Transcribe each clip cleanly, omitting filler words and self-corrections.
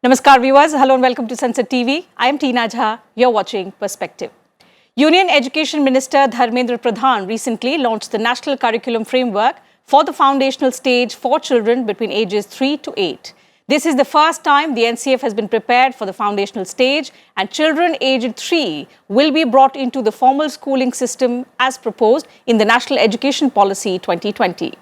Namaskar viewers, hello and welcome to Sansad TV. I am Tina Jha, you're watching Perspective. Union Education Minister Dharmendra Pradhan recently launched the National Curriculum Framework for the foundational stage for children between ages 3 to 8. This is the first time the NCF has been prepared for the foundational stage, and children aged 3 will be brought into the formal schooling system as proposed in the National Education Policy 2020.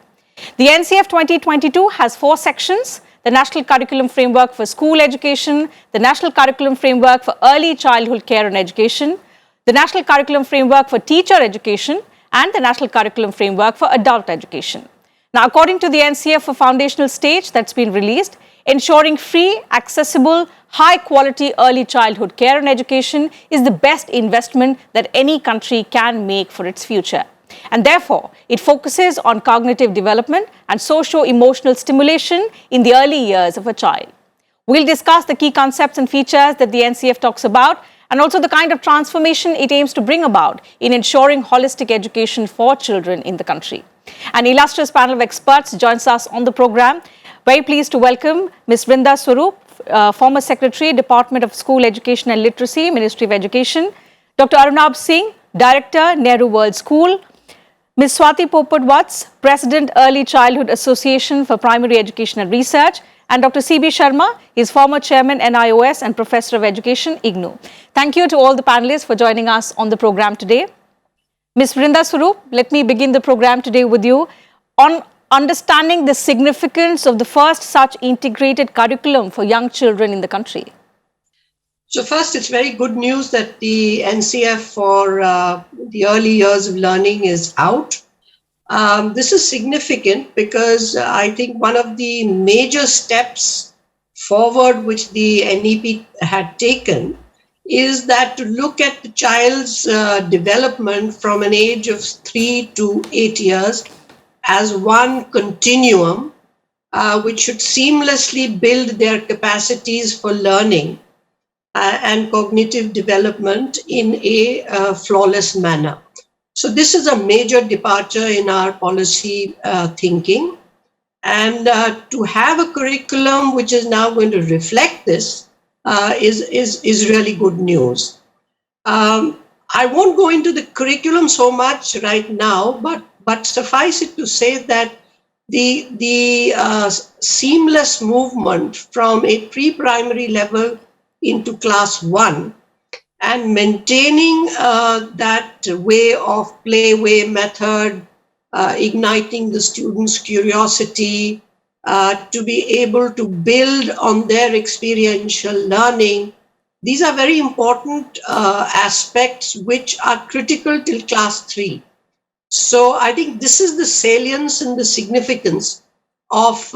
The NCF 2022 has 4 sections: the National Curriculum Framework for School Education, the National Curriculum Framework for Early Childhood Care and Education, the National Curriculum Framework for Teacher Education, and the National Curriculum Framework for Adult Education. Now, according to the NCF for foundational stage that's been released, ensuring free, accessible, high-quality early childhood care and education is the best investment that any country can make for its future. And therefore, it focuses on cognitive development and socio-emotional stimulation in the early years of a child. We'll discuss the key concepts and features that the NCF talks about, and also the kind of transformation it aims to bring about in ensuring holistic education for children in the country. An illustrious panel of experts joins us on the program. Very pleased to welcome Ms. Vrinda Swarup, former Secretary, Department of School Education and Literacy, Ministry of Education; Dr. Arunabh Singh, Director, Nehru World School; Ms. Swati Popadwats, President, Early Childhood Association for Primary Education and Research; and Dr. C.B. Sharma, is former Chairman, NIOS, and Professor of Education, IGNOU. Thank you to all the panelists for joining us on the program today. Ms. Vrinda Swarup, let me begin the program today with you on understanding the significance of the first such integrated curriculum for young children in the country. So first, it's very good news that the NCF for the early years of learning is out. This is significant because I think one of the major steps forward which the NEP had taken is that to look at the child's development from an age of 3 to 8 years as one continuum, which should seamlessly build their capacities for learning and cognitive development in a flawless manner. So this is a major departure in our policy thinking. And to have a curriculum which is now going to reflect this is really good news. I won't go into the curriculum so much right now, but suffice it to say that the seamless movement from a pre-primary level into class 1 and maintaining that way of play-way method, igniting the students' curiosity, to be able to build on their experiential learning. These are very important aspects which are critical till class 3. So I think this is the salience and the significance of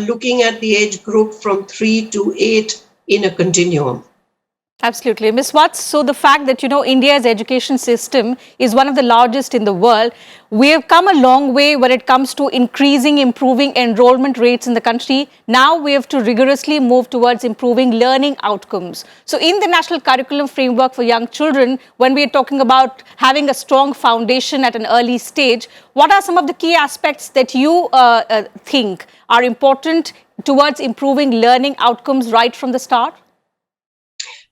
looking at the age group from 3 to 8 in a continuum. Absolutely. Ms. Watts, so the fact that, India's education system is one of the largest in the world, we have come a long way when it comes to improving enrollment rates in the country. Now we have to rigorously move towards improving learning outcomes. So in the National Curriculum Framework for Young Children, when we are talking about having a strong foundation at an early stage, what are some of the key aspects that you think are important towards improving learning outcomes right from the start?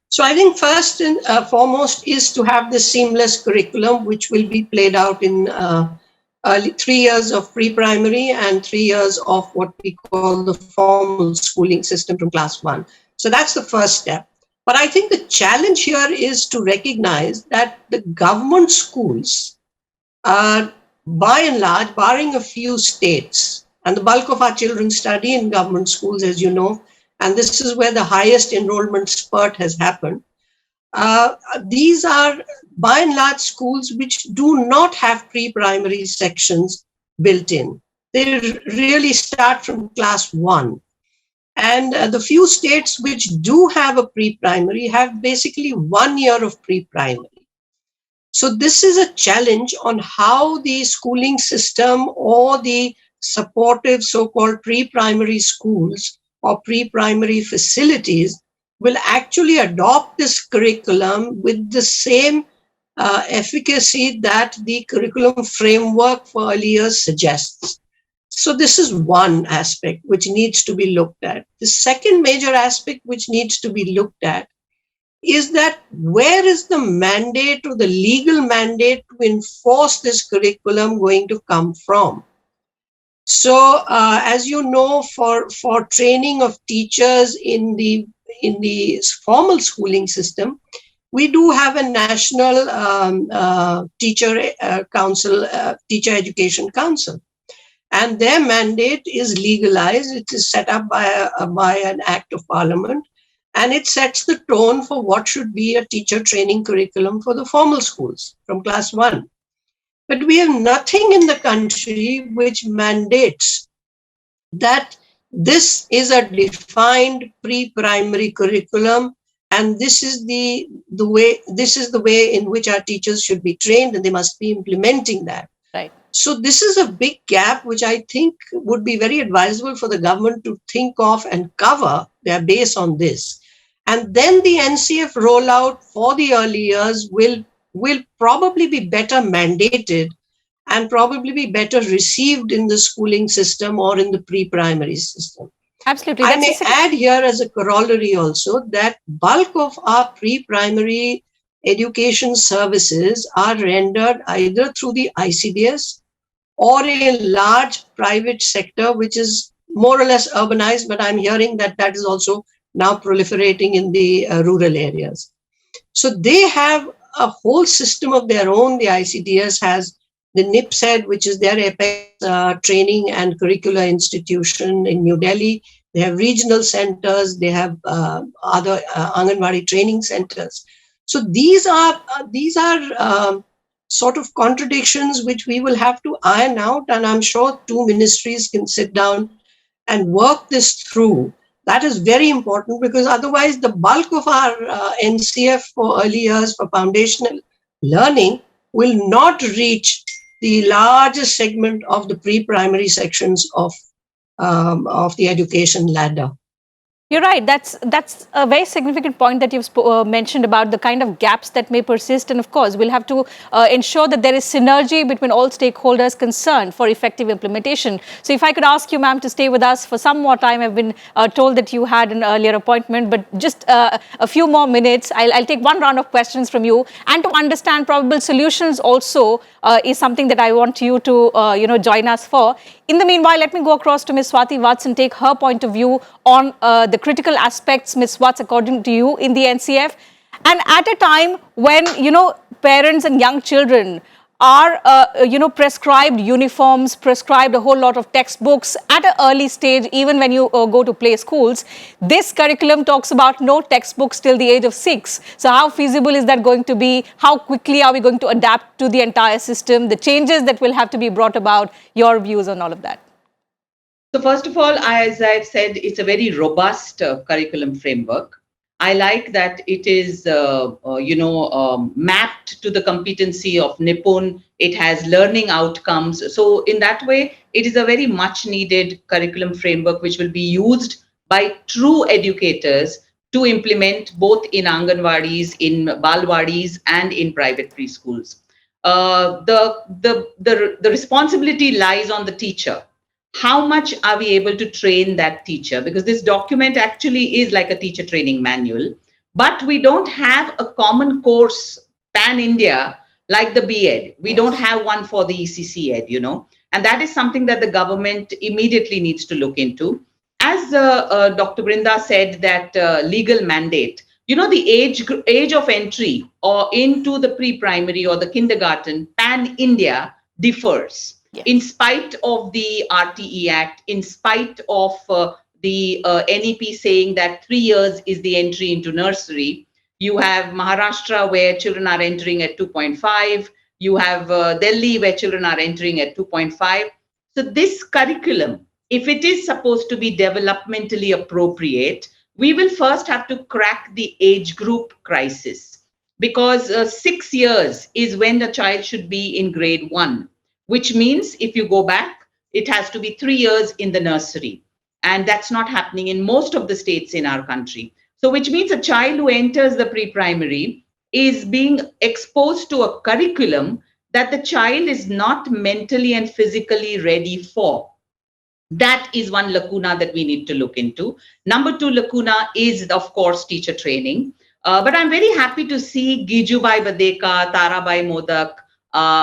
So I think first and foremost is to have this seamless curriculum, which will be played out in early 3 years of pre-primary and 3 years of what we call the formal schooling system from class 1. So that's the first step. But I think the challenge here is to recognize that the government schools, by and large, barring a few states, and the bulk of our children study in government schools, as you know, and this is where the highest enrollment spurt has happened. These are, by and large, schools which do not have pre-primary sections built in. They really start from class 1. And the few states which do have a pre-primary have basically 1 year of pre-primary. So this is a challenge on how the schooling system or the supportive so-called pre-primary schools or pre-primary facilities will actually adopt this curriculum with the same efficacy that the curriculum framework for early years suggests. So this is one aspect which needs to be looked at. The second major aspect which needs to be looked at is that where is the mandate or the legal mandate to enforce this curriculum going to come from? So, as you know, for training of teachers in the formal schooling system, we do have a national teacher council, teacher education council, and their mandate is legalized. It is set up by an act of parliament, and it sets the tone for what should be a teacher training curriculum for the formal schools from class 1. But we have nothing in the country which mandates that this is a defined pre-primary curriculum, and this is the way in which our teachers should be trained, and they must be implementing that. Right. So this is a big gap which I think would be very advisable for the government to think of and cover their base on this. And then the NCF rollout for the early years will probably be better mandated and probably be better received in the schooling system or in the pre-primary system. Absolutely. I may add here as a corollary also that bulk of our pre-primary education services are rendered either through the ICDS or a large private sector, which is more or less urbanized, but I'm hearing that that is also now proliferating in the rural areas. So they have a whole system of their own. The ICDS has the NIPSED, which is their apex training and curricular institution in New Delhi. They have regional centers. They have other Anganwadi training centers. So these are sort of contradictions which we will have to iron out, and I'm sure two ministries can sit down and work this through. That is very important, because otherwise the bulk of our NCF for early years, for foundational learning, will not reach the largest segment of the pre-primary sections of the education ladder. You're right. That's a very significant point that you've mentioned about the kind of gaps that may persist. And of course, we'll have to ensure that there is synergy between all stakeholders concerned for effective implementation. So if I could ask you, ma'am, to stay with us for some more time. I've been told that you had an earlier appointment, but just a few more minutes. I'll take one round of questions from you. And to understand probable solutions also is something that I want you to join us for. In the meanwhile, let me go across to Ms. Swati Vats and take her point of view on the critical aspects, Ms. Vats, according to you, in the NCF. And at a time when, parents and young children are, prescribed uniforms, prescribed a whole lot of textbooks at an early stage, even when you go to play schools, this curriculum talks about no textbooks till the age of 6. So how feasible is that going to be? How quickly are we going to adapt to the entire system? The changes that will have to be brought about, your views on all of that? So first of all, as I've said, it's a very robust curriculum framework. I like that it is, mapped to the competency of Nippon. It has learning outcomes. So in that way, it is a very much needed curriculum framework which will be used by true educators to implement both in Anganwadis, in Balwadis, and in private preschools. The responsibility lies on the teacher. How much are we able to train that teacher? Because this document actually is like a teacher training manual, but we don't have a common course pan-India like the B.Ed. We don't have one for the ECC Ed, and that is something that the government immediately needs to look into. As Dr. Brinda said, that legal mandate, the age of entry or into the pre-primary or the kindergarten pan-India differs. Yes. In spite of the RTE Act, in spite of the NEP saying that 3 years is the entry into nursery, you have Maharashtra where children are entering at 2.5, you have Delhi where children are entering at 2.5. So this curriculum, if it is supposed to be developmentally appropriate, we will first have to crack the age group crisis, because 6 years is when the child should be in grade 1. Which means if you go back, it has to be 3 years in the nursery. And that's not happening in most of the states in our country. So which means a child who enters the pre-primary is being exposed to a curriculum that the child is not mentally and physically ready for. That is one lacuna that we need to look into. Number two lacuna is, of course, teacher training. But I'm very happy to see Gijubai Badeka, Tarabai Modak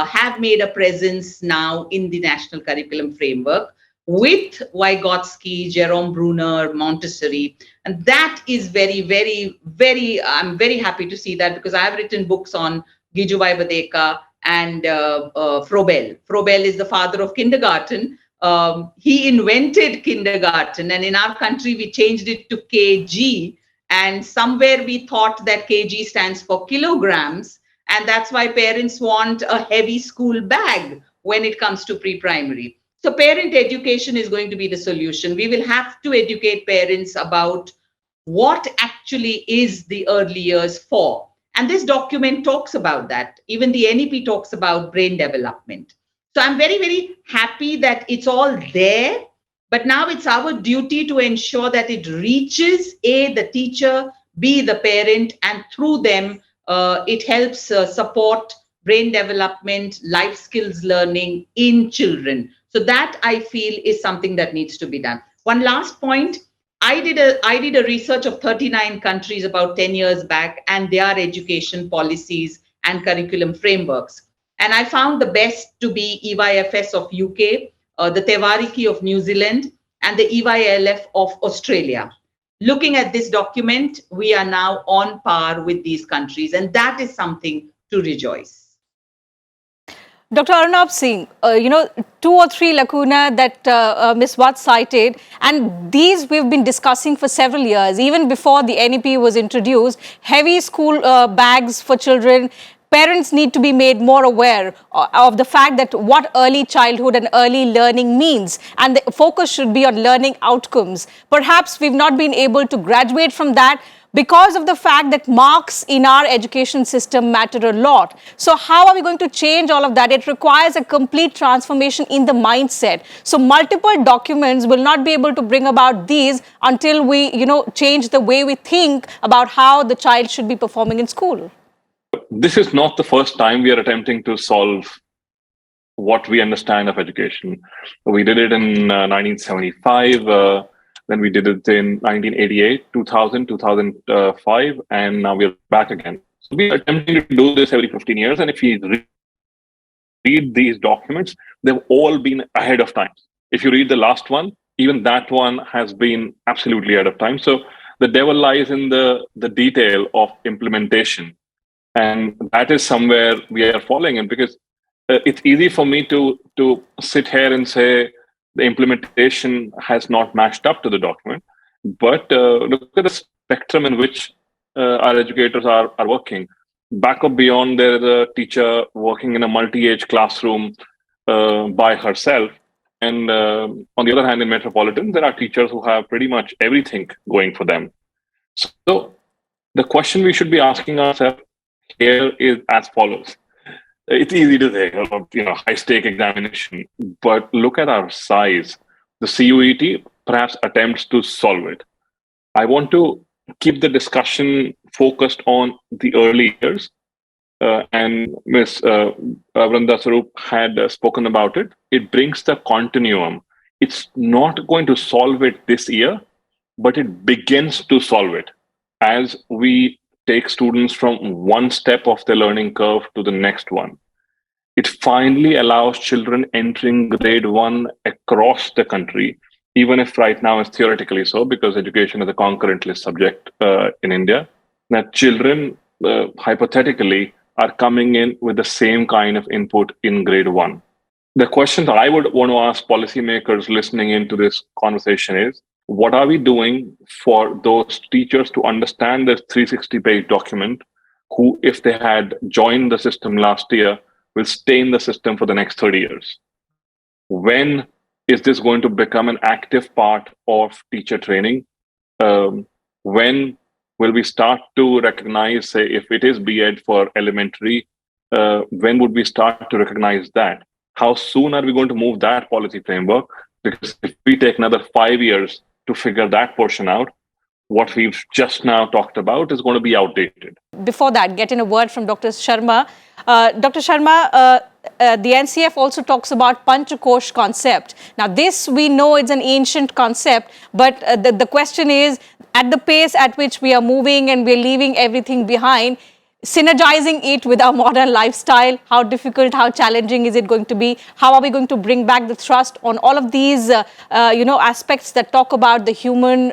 have made a presence now in the national curriculum framework with Vygotsky, Jerome Bruner, Montessori. And that is very, very, very, I'm very happy to see that, because I've written books on Gijubai Badeka and Froebel. Froebel is the father of kindergarten. He invented kindergarten, and in our country we changed it to KG, and somewhere we thought that KG stands for kilograms, and that's why parents want a heavy school bag when it comes to pre-primary. So parent education is going to be the solution. We will have to educate parents about what actually is the early years for. And this document talks about that. Even the NEP talks about brain development. So I'm very, very happy that it's all there. But now it's our duty to ensure that it reaches A, the teacher, B, the parent, and through them, it helps support brain development, life skills learning in children. So that, I feel, is something that needs to be done. One last point. I did a research of 39 countries about 10 years back, and their education policies and curriculum frameworks. And I found the best to be EYFS of UK, the Tewariki of New Zealand, and the EYLF of Australia. Looking at this document, we are now on par with these countries, and that is something to rejoice. Dr. Arnab Singh, 2 or 3 lacuna that Ms. Watt cited, and these we've been discussing for several years, even before the NEP was introduced. Heavy school bags for children. Parents need to be made more aware of the fact that what early childhood and early learning means, and the focus should be on learning outcomes. Perhaps we've not been able to graduate from that because of the fact that marks in our education system matter a lot. So how are we going to change all of that? It requires a complete transformation in the mindset. So multiple documents will not be able to bring about these until we, change the way we think about how the child should be performing in school. This is not the first time we are attempting to solve what we understand of education. We did it in 1975. Then we did it in 1988, 2000, 2005, and now we're back again. So we are attempting to do this every 15 years. And if you read these documents, they've all been ahead of time. If you read the last one, even that one has been absolutely ahead of time. So the devil lies in the detail of implementation. And that is somewhere we are falling in, because it's easy for me to sit here and say, the implementation has not matched up to the document. But look at the spectrum in which our educators are working. Back up beyond, there's a teacher working in a multi-age classroom by herself. And on the other hand, in metropolitan, there are teachers who have pretty much everything going for them. So the question we should be asking ourselves here is as follows. It's easy to say, high-stake examination, but look at our size. The CUET perhaps attempts to solve it. I want to keep the discussion focused on the early years, and Ms. Vrunda Sarup had spoken about it. It brings the continuum. It's not going to solve it this year, but it begins to solve it as we take students from one step of the learning curve to the next one. It finally allows children entering grade 1 across the country, even if right now it's theoretically so, because education is a concurrent list subject in India, that children hypothetically are coming in with the same kind of input in grade 1. The question that I would want to ask policymakers listening into this conversation is, what are we doing for those teachers to understand this 360-page document who, if they had joined the system last year, will stay in the system for the next 30 years? When is this going to become an active part of teacher training? When will we start to recognize, say, if it is B.Ed for elementary, when would we start to recognize that? How soon are we going to move that policy framework? Because if we take another 5 years to figure that portion out, what we've just now talked about is going to be outdated. Before that, get in a word from Dr. Sharma. Dr. Sharma, the NCF also talks about Panchakosh concept. Now, this we know it's an ancient concept, but the question is, at the pace at which we are moving and we're leaving everything behind, synergizing it with our modern lifestyle, how difficult, how challenging is it going to be? How are we going to bring back the thrust on all of these, aspects that talk about the human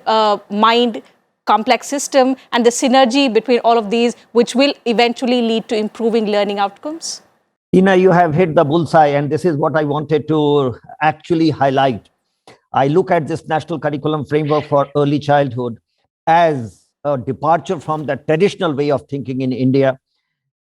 mind complex system and the synergy between all of these, which will eventually lead to improving learning outcomes? Tina, you have hit the bullseye, and this is what I wanted to actually highlight. I look at this national curriculum framework for early childhood as a departure from the traditional way of thinking in India.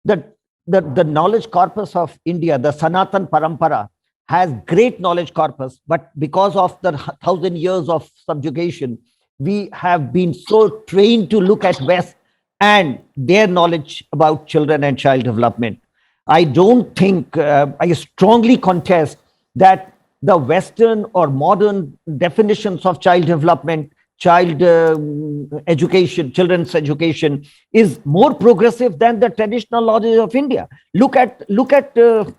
The knowledge corpus of India, the Sanatan Parampara, has great knowledge corpus, but because of the 1,000 years of subjugation, we have been so trained to look at West and their knowledge about children and child development. I don't think, I strongly contest that the Western or modern definitions of child development, child education, children's education is more progressive than the traditional knowledge of India. Look at the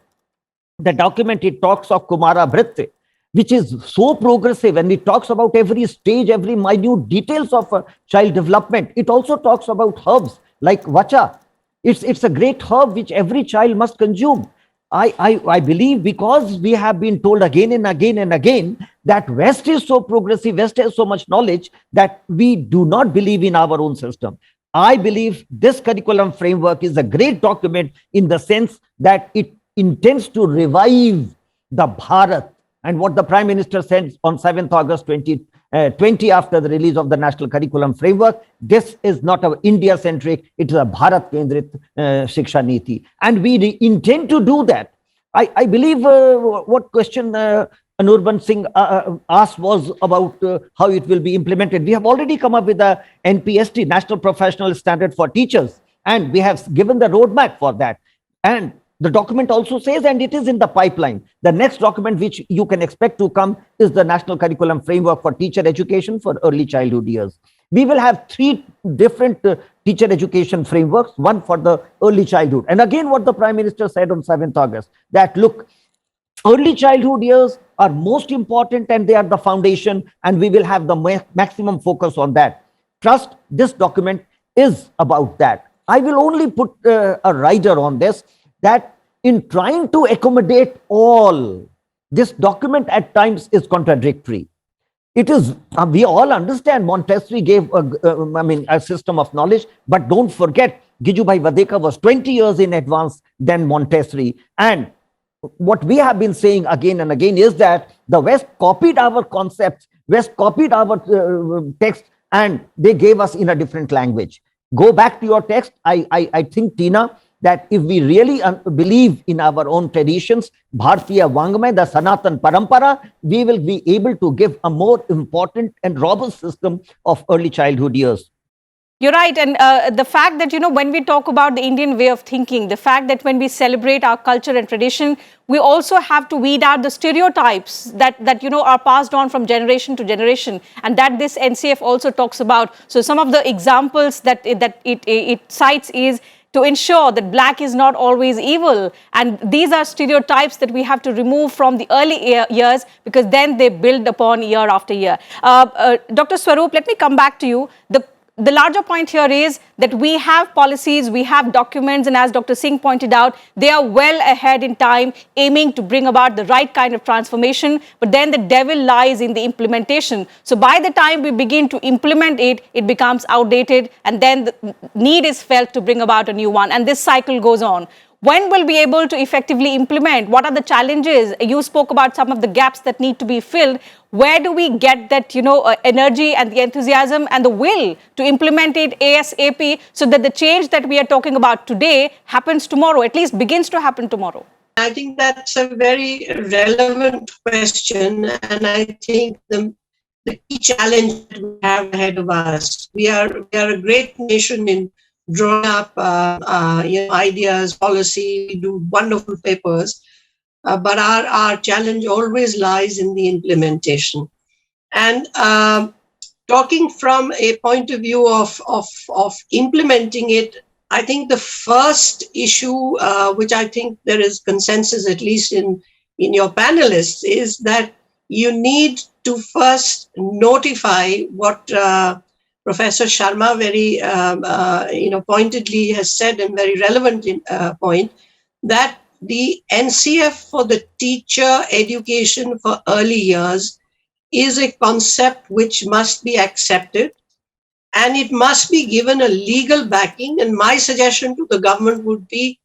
document. It talks of Kumara Vritti, which is so progressive, and it talks about every stage, every minute details of child development. It also talks about herbs like vacha. It's a great herb which every child must consume. I believe, because we have been told again and again and again that West is so progressive, West has so much knowledge, that we do not believe in our own system. I believe this curriculum framework is a great document in the sense that it intends to revive the Bharat. And what the Prime Minister said on 7th August 2020 after the release of the National Curriculum Framework, this is not a India-centric, it is a Bharat-Kendrit Shiksha Niti. And we intend to do that. I believe what question Anurban Singh asked was about how it will be implemented. We have already come up with the NPST, National Professional Standard for Teachers, and we have given the roadmap for that. And the document also says, and it is in the pipeline, the next document which you can expect to come is the National Curriculum Framework for Teacher Education for Early Childhood Years. We will have 3 different teacher education frameworks, one for the early childhood. And again, what the Prime Minister said on 7th August, that look, early childhood years are most important and they are the foundation, and we will have the maximum focus on that. Trust, this document is about that. I will only put a rider on this, that in trying to accommodate all, this document at times is contradictory. It is, we all understand Montessori gave a system of knowledge, but don't forget, Gijubhai Vadekar was 20 years in advance than Montessori. And what we have been saying again and again is that the West copied our concepts, West copied our text, and they gave us in a different language. Go back to your text. I think, Tina, that if we really believe in our own traditions, Bharatiya Vangmay, the Sanatan Parampara, we will be able to give a more important and robust system of early childhood years. You're right. And the fact that, when we talk about the Indian way of thinking, the fact that when we celebrate our culture and tradition, we also have to weed out the stereotypes that are passed on from generation to generation, and that this NCF also talks about. So some of the examples that it cites is to ensure that black is not always evil. And these are stereotypes that we have to remove from the early years, because then they build upon year after year. Dr. Swaroop, let me come back to you. The larger point here is that we have policies, we have documents, and as Dr. Singh pointed out, they are well ahead in time, aiming to bring about the right kind of transformation, but then the devil lies in the implementation. So by the time we begin to implement it, it becomes outdated, and then the need is felt to bring about a new one, and this cycle goes on. When will we be able to effectively implement? What are the challenges? You spoke about some of the gaps that need to be filled. Where do we get that, energy and the enthusiasm and the will to implement it ASAP, so that the change that we are talking about today happens tomorrow, at least begins to happen tomorrow? I think that's a very relevant question, and I think the key challenge that we have ahead of us. We are a great nation in drawing up ideas, policy. We do wonderful papers, but our challenge always lies in the implementation. And talking from a point of view of implementing it, I think the first issue, which I think there is consensus, at least in your panelists, is that you need to first notify what Professor Sharma very pointedly has said, and very relevant point, that the NCF for the teacher education for early years is a concept which must be accepted, and it must be given a legal backing. And my suggestion to the government would be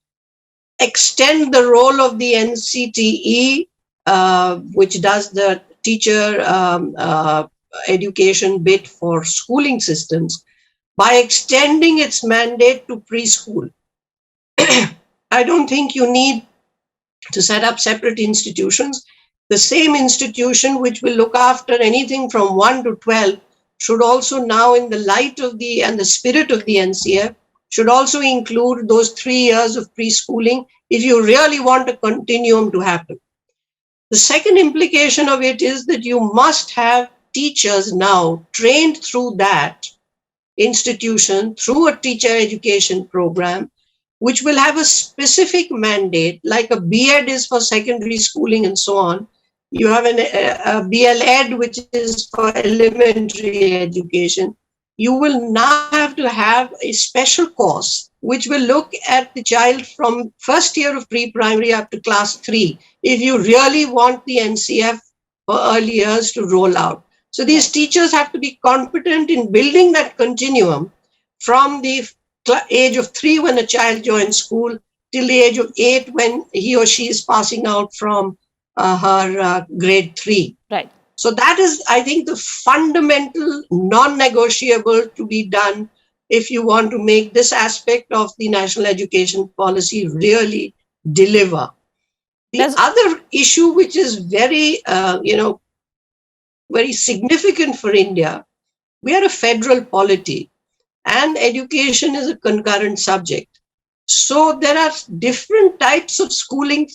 extend the role of the NCTE, which does the teacher education bit for schooling systems, by extending its mandate to preschool. I don't think you need to set up separate institutions. The same institution which will look after anything from 1 to 12 should also now, in the light of the spirit of the NCF, should also include those 3 years of preschooling if you really want a continuum to happen. The second implication of it is that you must have teachers now trained through that institution, through a teacher education program, which will have a specific mandate, like a B.Ed is for secondary schooling and so on. You have a BL.Ed, which is for elementary education. You will now have to have a special course, which will look at the child from first year of pre-primary up to class 3, if you really want the NCF for early years to roll out. So these teachers have to be competent in building that continuum from the age of 3 when a child joins school till the age of 8 when he or she is passing out from her grade 3. Right. So that is, I think, the fundamental non-negotiable to be done if you want to make this aspect of the national education policy really deliver. The other issue, which is very, very significant for India, we are a federal polity and education is a concurrent subject. So there are different types of schooling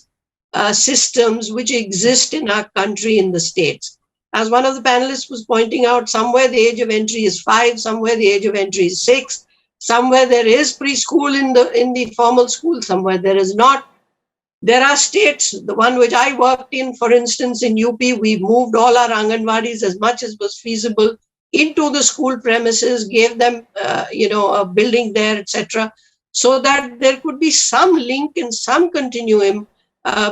systems which exist in our country, in the states. As one of the panelists was pointing out, somewhere the age of entry is 5, somewhere the age of entry is 6, somewhere there is preschool in the formal school, somewhere there is not. There are states, the one which I worked in, for instance, in UP, we moved all our Anganwadis as much as was feasible into the school premises, gave them, a building there, etc., so that there could be some link and some continuum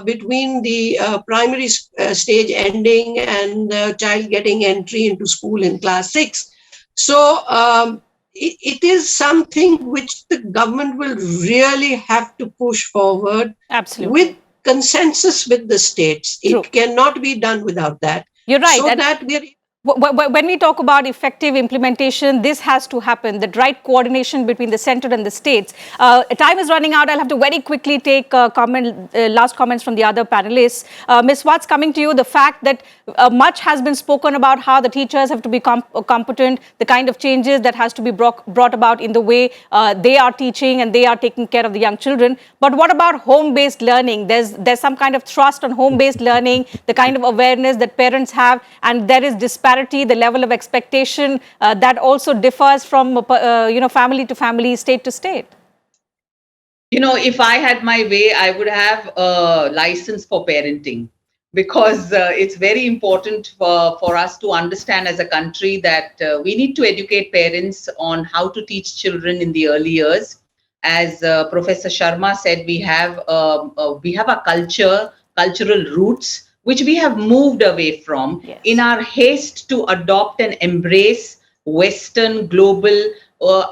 between the primary stage ending and the child getting entry into school in class 6. So it is something which the government will really have to push forward. Absolutely. With consensus with the states. True. It cannot be done without that. You're right. So that we are. When we talk about effective implementation, this has to happen, the right coordination between the center and the states. Time is running out. I'll have to very quickly take last comments from the other panelists. Ms. Watts, coming to you, the fact that much has been spoken about how the teachers have to be competent, the kind of changes that has to be brought about in the way they are teaching and they are taking care of the young children. But what about home-based learning? There's some kind of thrust on home-based learning, the kind of awareness that parents have, and there is disparity, the level of expectation that also differs from family to family, state to state. If I had my way, I would have a license for parenting, because it's very important for us to understand as a country that we need to educate parents on how to teach children in the early years. As Professor Sharma said, we have a cultural roots which we have moved away from. Yes. In our haste to adopt and embrace Western, global.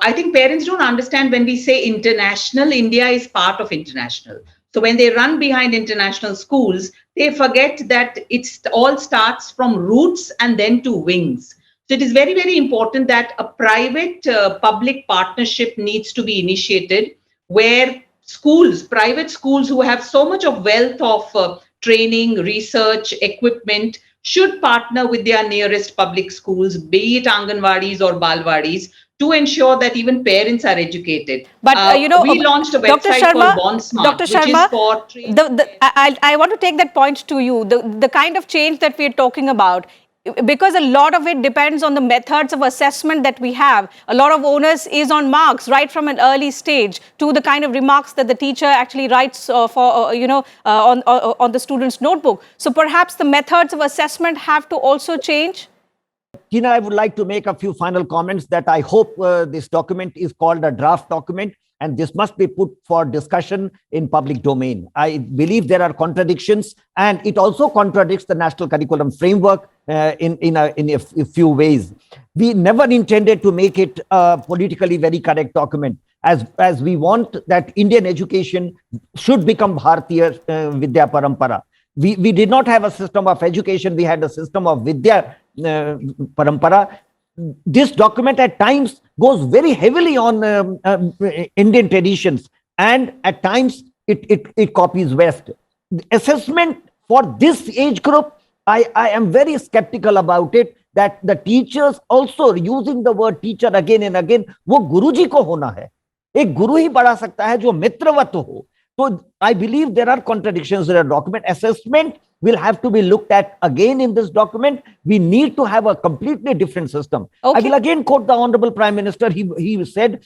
I think parents don't understand when we say international, India is part of international. So when they run behind international schools, they forget that it all starts from roots and then to wings. So it is very, very important that a private-public partnership needs to be initiated, where private schools who have so much of wealth of training, research, equipment, should partner with their nearest public schools, be it Anganwadis or Balwadis, to ensure that even parents are educated. But we launched a website called Bond Smart, Dr. Sharma, which is for I want to take that point to you. The kind of change that we are talking about, because a lot of it depends on the methods of assessment that we have. A lot of onus is on marks right from an early stage to the kind of remarks that the teacher actually writes on the student's notebook. So perhaps the methods of assessment have to also change. Tina, I would like to make a few final comments that I hope this document is called a draft document, and this must be put for discussion in public domain. I believe there are contradictions, and it also contradicts the national curriculum framework in a few ways. We never intended to make it a politically very correct document, as we want that Indian education should become Bharatiya Vidya Parampara. We did not have a system of education, we had a system of Vidya Parampara. This document at times goes very heavily on Indian traditions, and at times it copies West. Assessment for this age group, I am very skeptical about it, that the teachers also using the word teacher again and again, वो गुरुजी को होना है, एक गुरु ही पढ़ा सकता है जो मित्रवत हो. So I believe there are contradictions in the document. Assessment will have to be looked at again in this document. We need to have a completely different system. Okay. I will again quote the Honorable Prime Minister. He said,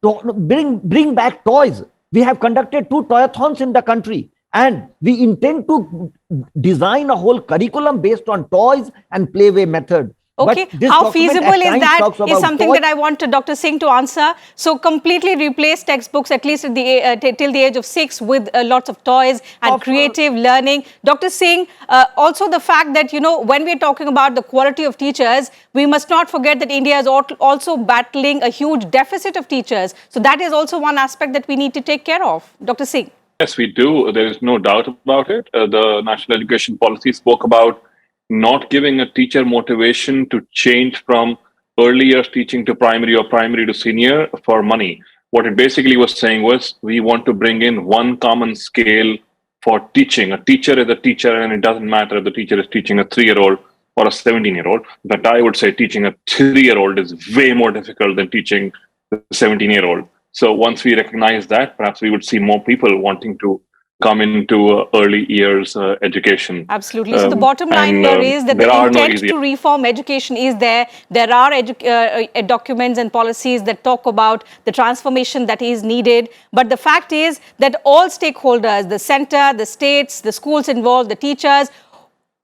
bring back toys. We have conducted 2 toyathons in the country, and we intend to design a whole curriculum based on toys and playway method. Okay, how feasible is that is something that I want Dr. Singh to answer. So completely replace textbooks, at least at till the age of 6, with lots of toys and creative learning. Dr. Singh, also the fact that, when we're talking about the quality of teachers, we must not forget that India is also battling a huge deficit of teachers. So that is also one aspect that we need to take care of. Dr. Singh. Yes, we do. There is no doubt about it. The National Education Policy spoke about not giving a teacher motivation to change from early years teaching to primary or primary to senior for money. What it basically was saying was, we want to bring in one common scale for teaching. A teacher is a teacher, and it doesn't matter if the teacher is teaching a 3-year-old or a 17-year-old. But I would say teaching a 3-year-old is way more difficult than teaching a 17-year-old. So once we recognize that, perhaps we would see more people wanting to come into early years education. Absolutely. So the bottom line here is that the intent to reform education is there. There are documents and policies that talk about the transformation that is needed. But the fact is that all stakeholders, the center, the states, the schools involved, the teachers,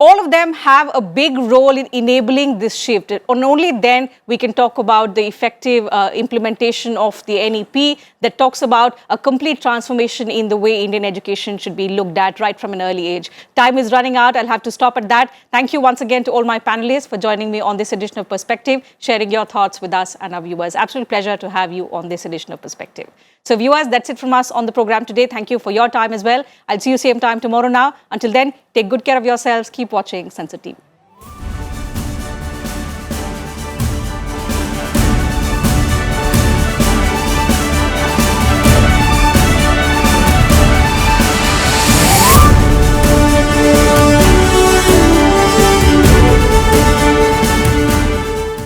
all of them have a big role in enabling this shift. And only then we can talk about the effective implementation of the NEP that talks about a complete transformation in the way Indian education should be looked at right from an early age. Time is running out. I'll have to stop at that. Thank you once again to all my panelists for joining me on this edition of Perspective, sharing your thoughts with us and our viewers. Absolute pleasure to have you on this edition of Perspective. So viewers, that's it from us on the program today. Thank you for your time as well. I'll see you same time tomorrow now. Until then, take good care of yourselves. Keep watching Sansad TV.